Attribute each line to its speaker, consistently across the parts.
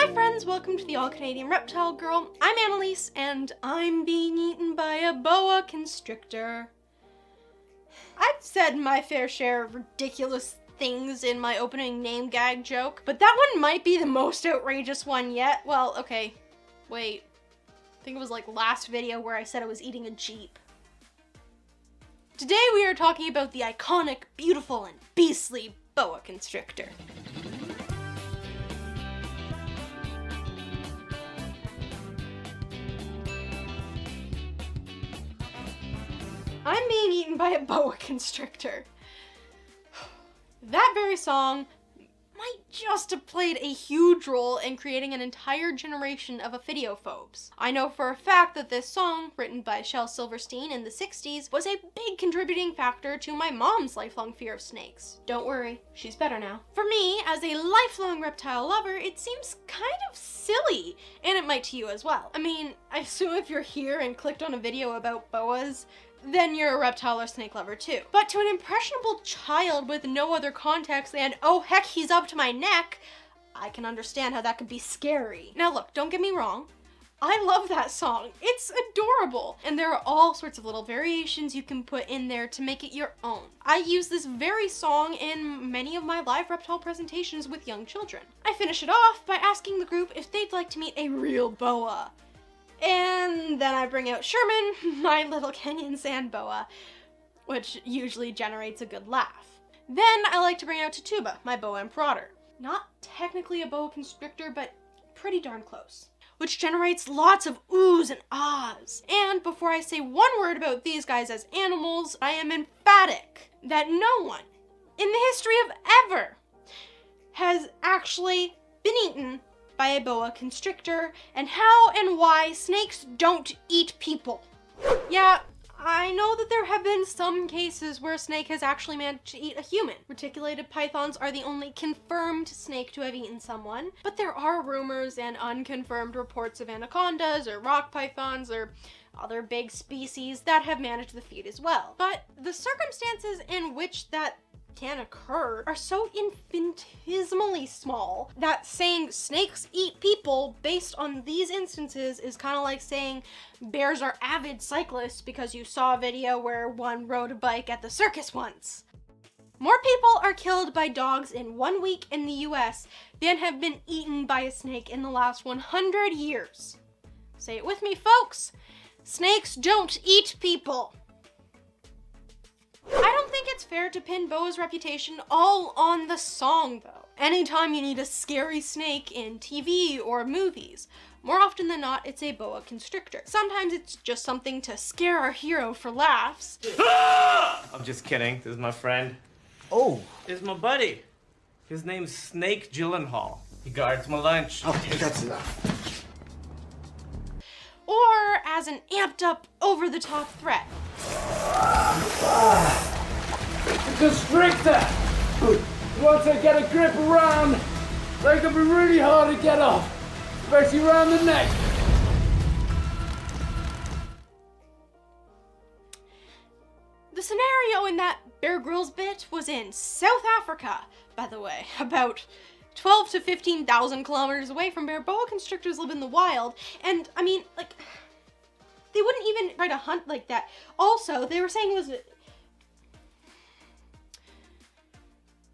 Speaker 1: Hi friends, welcome to the All-Canadian Reptile Girl. I'm Annaliese, and I'm being eaten by a boa constrictor. I've said my fair share of ridiculous things in my opening name gag joke, but that one might be the most outrageous one yet. Well, okay, wait. I think it was like last video where I said I was eating a Jeep. Today we are talking about the iconic, beautiful, and beastly boa constrictor. I'm being eaten by a boa constrictor. That very song might just have played a huge role in creating an entire generation of ophidiophobes. I know for a fact that this song, written by Shel Silverstein in the 60s, was a big contributing factor to my mom's lifelong fear of snakes. Don't worry, she's better now. For me, as a lifelong reptile lover, it seems kind of silly, and it might to you as well. I mean, I assume if you're here and clicked on a video about boas, then you're a reptile or snake lover too. But to an impressionable child with no other context than, oh heck, he's up to my neck, I can understand how that could be scary. Now look, don't get me wrong, I love that song. It's adorable. And there are all sorts of little variations you can put in there to make it your own. I use this very song in many of my live reptile presentations with young children. I finish it off by asking the group if they'd like to meet a real boa. And then I bring out Sherman, my little Kenyan sand boa, which usually generates a good laugh. Then I like to bring out Tituba, my Boa Imperator. Not technically a boa constrictor, but pretty darn close. Which generates lots of oohs and ahs. And before I say one word about these guys as animals, I am emphatic that no one in the history of ever has actually been eaten by a boa constrictor, and how and why snakes don't eat people. Yeah, I know that there have been some cases where a snake has actually managed to eat a human. Reticulated pythons are the only confirmed snake to have eaten someone, but there are rumors and unconfirmed reports of anacondas or rock pythons or other big species that have managed the feat as well. But the circumstances in which that can occur are so infinitesimally small that saying snakes eat people based on these instances is kind of like saying bears are avid cyclists because you saw a video where one rode a bike at the circus once. More people are killed by dogs in 1 week in the US than have been eaten by a snake in the last 100 years. Say it with me, folks. Snakes don't eat people. I don't think it's fair to pin Boa's reputation all on the song, though. Anytime you need a scary snake in TV or movies, more often than not, it's a boa constrictor. Sometimes it's just something to scare our hero for laughs.
Speaker 2: I'm just kidding. This is my friend.
Speaker 3: Oh.
Speaker 2: This is my buddy. His name's Snake Gyllenhaal. He guards my lunch.
Speaker 3: Okay, that's enough.
Speaker 1: Or as an amped up, over-the-top threat.
Speaker 4: Constrictor! Once I get a grip around, they can be really hard to get off, especially around the neck.
Speaker 1: The scenario in that Bear Grylls bit was in South Africa, by the way, about 12 to 15,000 kilometers away from where boa constrictors live in the wild, and I mean, like, they wouldn't even try to hunt like that. Also, they were saying it was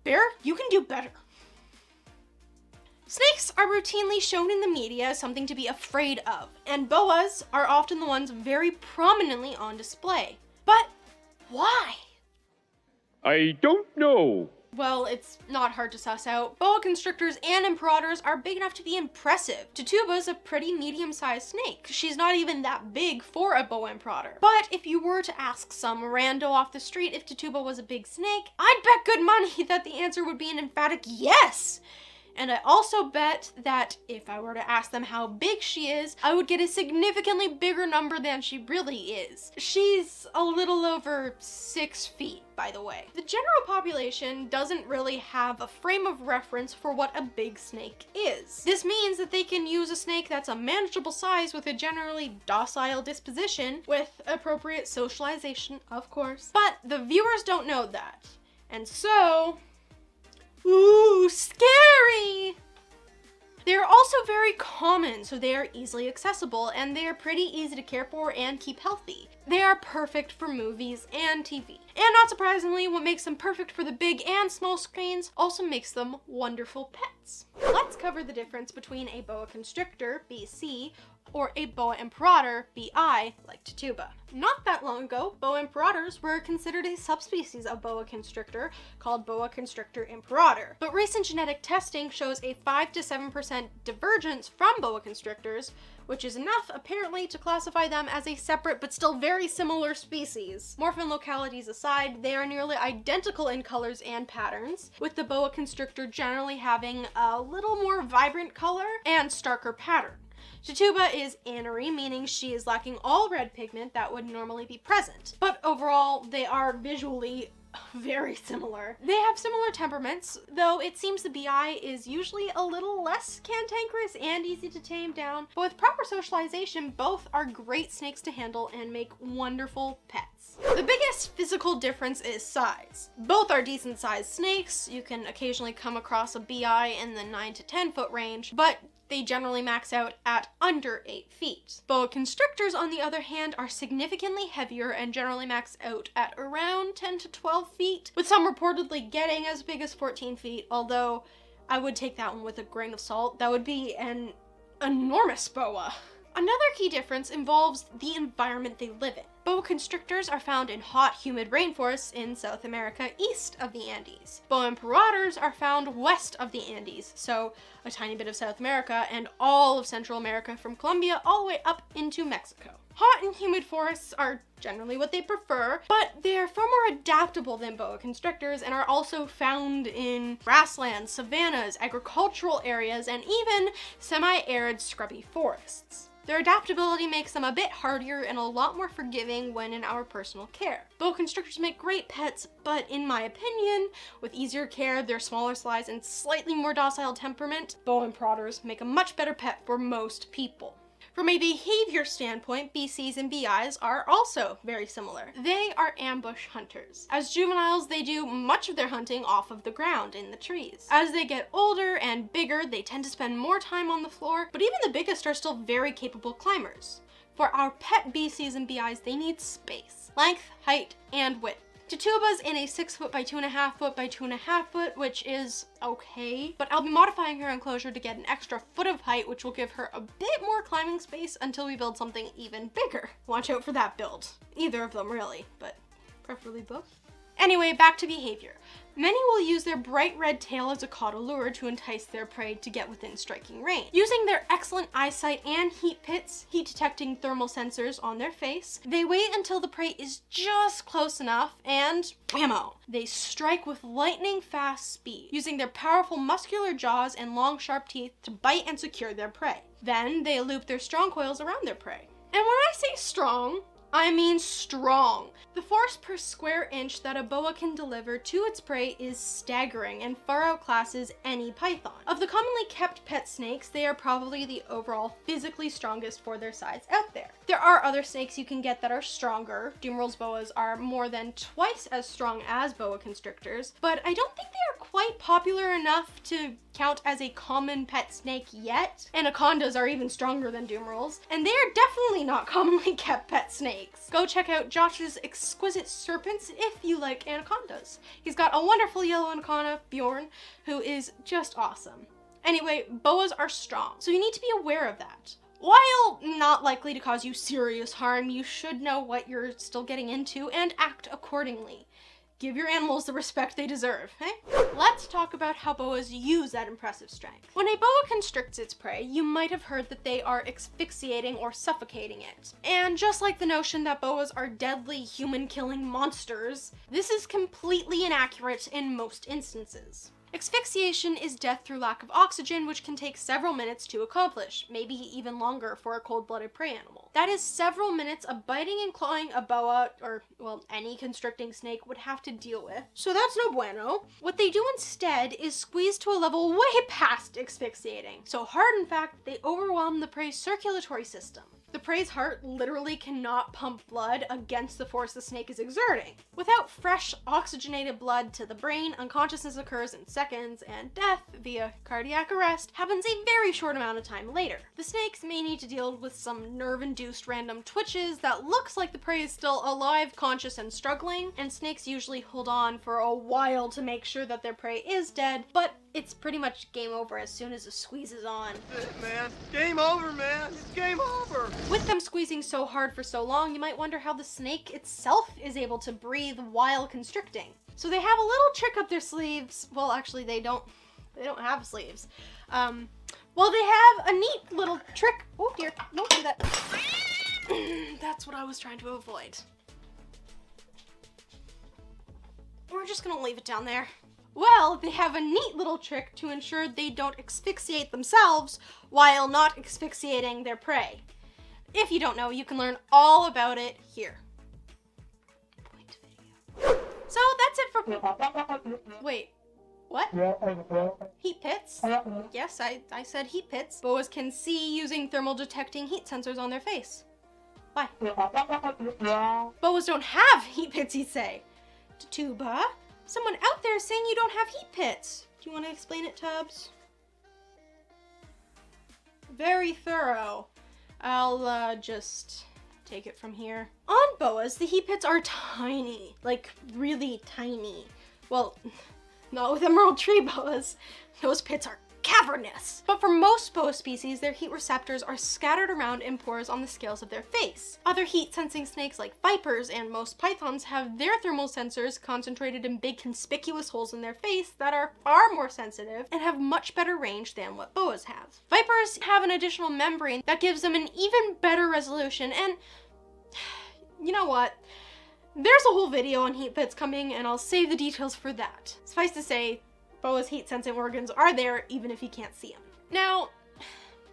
Speaker 1: Bear, you can do better. Snakes are routinely shown in the media as something to be afraid of, and boas are often the ones very prominently on display. But why?
Speaker 5: I don't know.
Speaker 1: Well, it's not hard to suss out. Boa constrictors and imperators are big enough to be impressive. Tituba's a pretty medium-sized snake. She's not even that big for a boa imperator. But if you were to ask some rando off the street if Tituba was a big snake, I'd bet good money that the answer would be an emphatic yes. And I also bet that if I were to ask them how big she is, I would get a significantly bigger number than she really is. She's a little over 6 feet, by the way. The general population doesn't really have a frame of reference for what a big snake is. This means that they can use a snake that's a manageable size with a generally docile disposition, with appropriate socialization, of course. But the viewers don't know that. And so, ooh, scary! They're also very common, so they are easily accessible, and they are pretty easy to care for and keep healthy. They are perfect for movies and TV. And not surprisingly, what makes them perfect for the big and small screens also makes them wonderful pets. Let's cover the difference between a boa constrictor, BC, or a Boa Imperator, BI, like Tituba. Not that long ago, Boa Imperators were considered a subspecies of boa constrictor called Boa Constrictor Imperator. But recent genetic testing shows a 5 to 7% divergence from boa constrictors, which is enough apparently to classify them as a separate but still very similar species. Morphin localities aside, they are nearly identical in colors and patterns, with the boa constrictor generally having a little more vibrant color and starker pattern. Tituba is anery, meaning she is lacking all red pigment that would normally be present. But overall, they are visually very similar. They have similar temperaments, though it seems the BI is usually a little less cantankerous and easy to tame down. But with proper socialization, both are great snakes to handle and make wonderful pets. The biggest physical difference is size. Both are decent sized snakes. You can occasionally come across a BI in the 9 to 10 foot range, but they generally max out at under 8 feet. Boa constrictors, on the other hand, are significantly heavier and generally max out at around 10 to 12 feet, with some reportedly getting as big as 14 feet, although I would take that one with a grain of salt. That would be an enormous boa. Another key difference involves the environment they live in. Boa constrictors are found in hot, humid rainforests in South America east of the Andes. Boa imperators are found west of the Andes, so a tiny bit of South America and all of Central America from Colombia all the way up into Mexico. Hot and humid forests are generally what they prefer, but they're far more adaptable than boa constrictors and are also found in grasslands, savannas, agricultural areas, and even semi-arid scrubby forests. Their adaptability makes them a bit hardier and a lot more forgiving when in our personal care. Boa constrictors make great pets, but in my opinion, with easier care, their smaller size, and slightly more docile temperament, boa imperators make a much better pet for most people. From a behavior standpoint, BCs and BIs are also very similar. They are ambush hunters. As juveniles, they do much of their hunting off of the ground in the trees. As they get older and bigger, they tend to spend more time on the floor, but even the biggest are still very capable climbers. For our pet BCs and BIs, they need space, length, height, and width. Tituba's in a 6 foot by 2.5 foot by 2.5 foot, which is okay, but I'll be modifying her enclosure to get an extra foot of height, which will give her a bit more climbing space until we build something even bigger. Watch out for that build. Either of them really, but preferably both. Anyway, back to behavior. Many will use their bright red tail as a caught lure to entice their prey to get within striking range. Using their excellent eyesight and heat pits, heat detecting thermal sensors on their face, they wait until the prey is just close enough and whammo! They strike with lightning fast speed, using their powerful muscular jaws and long sharp teeth to bite and secure their prey. Then they loop their strong coils around their prey. And when I say strong, I mean strong. The force per square inch that a boa can deliver to its prey is staggering and far outclasses any python. Of the commonly kept pet snakes, they are probably the overall physically strongest for their size out there. There are other snakes you can get that are stronger. Dumerel's boas are more than twice as strong as boa constrictors, but I don't think they are quite popular enough to count as a common pet snake yet. Anacondas are even stronger than Dumerels, and they are definitely not commonly kept pet snakes. Go check out Josh's exquisite serpents if you like anacondas. He's got a wonderful yellow anaconda, Bjorn, who is just awesome. Anyway, boas are strong, so you need to be aware of that. While not likely to cause you serious harm, you should know what you're still getting into and act accordingly. Give your animals the respect they deserve, eh? Let's talk about how boas use that impressive strength. When a boa constricts its prey, you might have heard that they are asphyxiating or suffocating it. And just like the notion that boas are deadly human-killing monsters, this is completely inaccurate in most instances. Asphyxiation is death through lack of oxygen, which can take several minutes to accomplish, maybe even longer for a cold-blooded prey animal. That is several minutes of biting and clawing a boa, or, well, any constricting snake would have to deal with. So that's no bueno. What they do instead is squeeze to a level way past asphyxiating. So hard, in fact, they overwhelm the prey's circulatory system. The prey's heart literally cannot pump blood against the force the snake is exerting. Without fresh, oxygenated blood to the brain, unconsciousness occurs in seconds, and death via cardiac arrest happens a very short amount of time later. The snakes may need to deal with some nerve-induced random twitches that looks like the prey is still alive, conscious, and struggling, and snakes usually hold on for a while to make sure that their prey is dead, but it's pretty much game over as soon as the squeeze is on.
Speaker 3: Man, game over, man. It's game over.
Speaker 1: With them squeezing so hard for so long, you might wonder how the snake itself is able to breathe while constricting. So they have a little trick up their sleeves. Well, actually, they don't have sleeves. Well, they have a neat little trick. Oh dear, don't do that. That's what I was trying to avoid. We're just gonna leave it down there. Well, they have a neat little trick to ensure they don't asphyxiate themselves while not asphyxiating their prey. If you don't know, you can learn all about it here. Point video. So that's it for... Wait, what? Heat pits? Yes, I said heat pits. Boas can see using thermal detecting heat sensors on their face. Why? Boas don't have heat pits, you say. Tituba? Someone out there is saying you don't have heat pits. Do you want to explain it, Tubbs? Very thorough. I'll just take it from here. On boas, the heat pits are tiny. Like, really tiny. Well, not with emerald tree boas. Those pits are cavernous. But for most boa species, their heat receptors are scattered around in pores on the scales of their face. Other heat-sensing snakes like vipers and most pythons have their thermal sensors concentrated in big conspicuous holes in their face that are far more sensitive and have much better range than what boas have. Vipers have an additional membrane that gives them an even better resolution, and you know what? There's a whole video on heat pits coming, and I'll save the details for that. Suffice to say, boas' heat-sensing organs are there even if you can't see them. Now,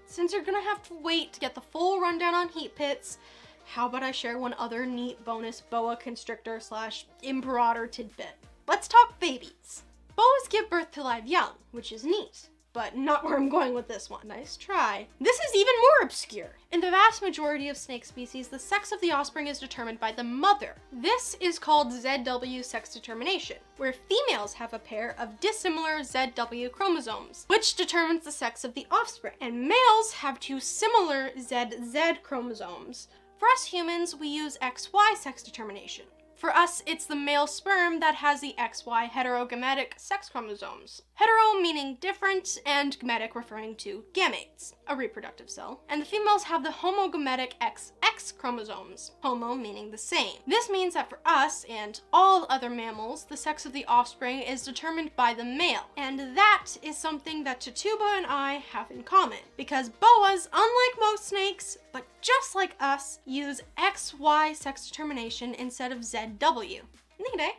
Speaker 1: since you're gonna have to wait to get the full rundown on heat pits, how about I share one other neat bonus boa constrictor / imperator tidbit? Let's talk babies. Boas give birth to live young, which is neat, but not where I'm going with this one. Nice try. This is even more obscure. In the vast majority of snake species, the sex of the offspring is determined by the mother. This is called ZW sex determination, where females have a pair of dissimilar ZW chromosomes, which determines the sex of the offspring, and males have two similar ZZ chromosomes. For us humans, we use XY sex determination. For us, it's the male sperm that has the XY heterogametic sex chromosomes. Hetero meaning different, and gametic referring to gametes, a reproductive cell. And the females have the homogametic XX chromosomes, homo meaning the same. This means that for us, and all other mammals, the sex of the offspring is determined by the male. And that is something that Tituba and I have in common, because boas, unlike most snakes, but just like us, use XY sex determination instead of ZW. Isn't it?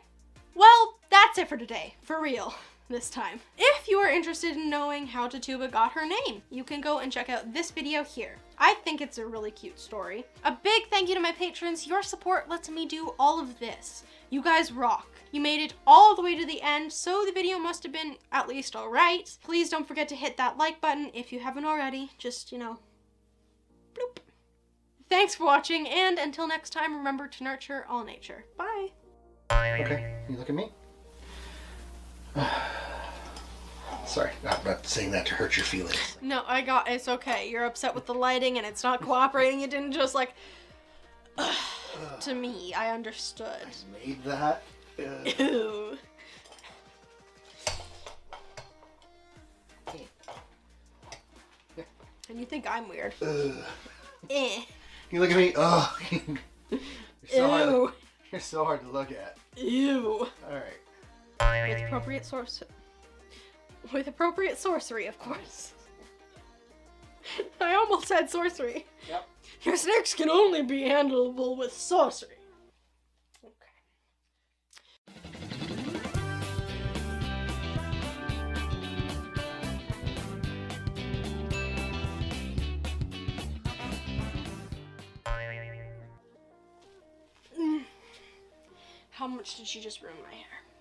Speaker 1: Well, that's it for today. For real. This time. If you are interested in knowing how Tituba got her name, you can go and check out this video here. I think it's a really cute story. A big thank you to my patrons. Your support lets me do all of this. You guys rock. You made it all the way to the end, so the video must have been at least alright. Please don't forget to hit that like button if you haven't already. Just, you know, bloop. Thanks for watching, and until next time, remember to nurture all nature. Bye.
Speaker 3: Okay, you look at me. Sorry, not saying that to hurt your feelings.
Speaker 1: No, it's okay. You're upset with the lighting and it's not cooperating. You didn't just like, to me, I understood.
Speaker 3: I made that.
Speaker 1: Ew. And you think I'm weird. Eh.
Speaker 3: You look at me, oh.
Speaker 1: Ew.
Speaker 3: You're so hard to look at.
Speaker 1: Ew.
Speaker 3: Alright.
Speaker 1: With appropriate sorcery, of course. I almost said sorcery.
Speaker 3: Yep.
Speaker 1: Your snakes can only be handleable with sorcery. Okay. How much did she just ruin my hair?